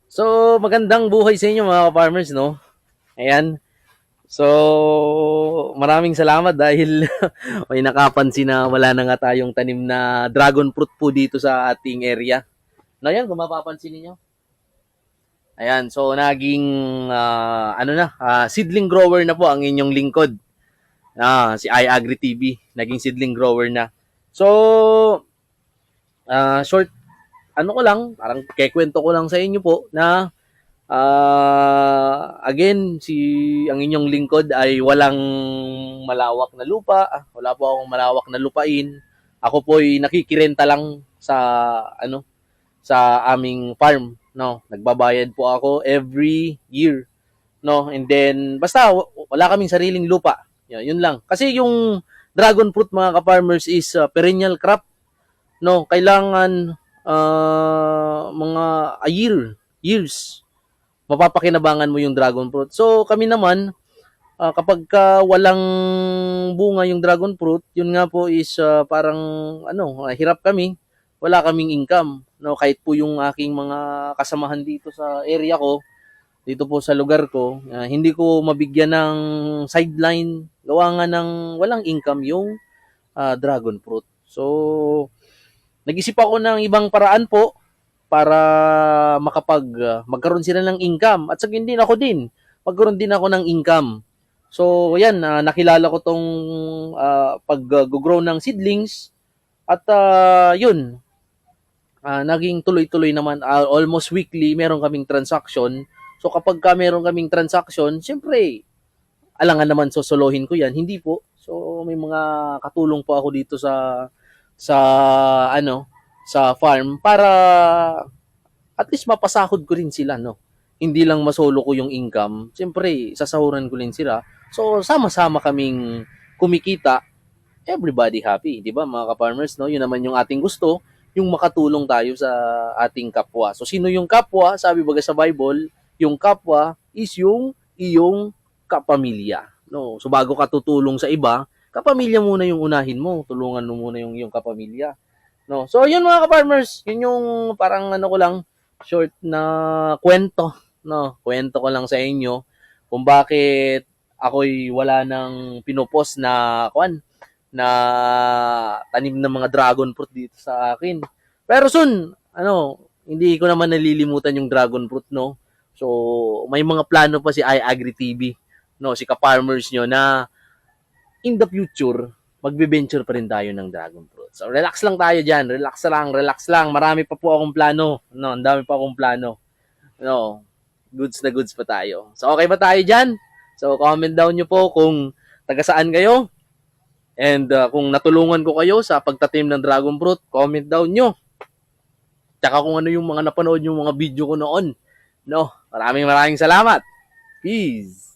So, magandang buhay sa inyo mga farmers, no? Ayan. So, maraming salamat dahil may nakapansin na wala na nga tayong tanim na dragon fruit po dito sa ating area. No, yan, kung mapapansin niyo. Ayan, so naging seedling grower na po ang inyong lingkod. Si iAgri TV, naging seedling grower na. So, short ano ko lang, parang kekwento ko lang sa inyo po na again, ang inyong lingkod ay walang malawak na lupa. Wala po akong malawak na lupain. Ako po ay nakikirenta lang sa sa aming farm, no. Nagbabayad po ako every year, no. And then basta wala kaming sariling lupa. Yun lang. Kasi yung dragon fruit mga ka-farmers is perennial crop, no. Kailangan mga years mapapakinabangan mo yung dragon fruit. So kami naman, kapag walang bunga yung dragon fruit, yun nga po is parang hirap kami, wala kaming income. No, kahit po yung aking mga kasamahan dito sa area ko, dito po sa lugar ko, hindi ko mabigyan ng sideline, gawa nga ng walang income yung dragon fruit. So, nag-isip ako ng ibang paraan po para magkaroon sila ng income at sa din ako din magkaroon din ako ng income. So yan, nakilala ko tong pag-grow ng seedlings at yun, naging tuloy-tuloy naman, almost weekly meron kaming transaction. So kapag meron kaming transaction, siyempre alangan naman sosolohin ko yan, hindi po. So may mga katulong po ako dito sa sa farm para at least mapasahod ko rin sila, no? Hindi lang masolo ko yung income. Siyempre, sasahuran ko rin sila. So, sama-sama kaming kumikita. Everybody happy, di ba mga ka-farmers, no? Yun naman yung ating gusto, yung makatulong tayo sa ating kapwa. So, sino yung kapwa? Sabi baga sa Bible, yung kapwa is yung iyong kapamilya. No? So, bago ka tutulong sa iba, kapamilya muna yung unahin mo. Tulungan mo muna yung iyong kapamilya. No? So, yun mga ka-farmers, yun yung parang ko lang, short na kwento, no? Kwento ko lang sa inyo kung bakit ako'y wala nang pinopost na tanim ng mga dragon fruit dito sa akin. Pero soon, hindi ko naman nalilimutan yung dragon fruit, no? So, may mga plano pa si iAgri TV, no? Si ka-farmers nyo na in the future, magbe-venture pa rin tayo ng dragon fruit. So, relax lang tayo dyan. Relax lang. Marami pa po akong plano. No, ang dami pa akong plano. No, goods na goods pa tayo. So, okay ba tayo dyan? So, comment down nyo po kung taga saan kayo. And kung natulungan ko kayo sa pagtatim ng dragon fruit, comment down nyo. Tsaka kung ano yung mga napanood yung mga video ko noon. No, maraming salamat. Peace.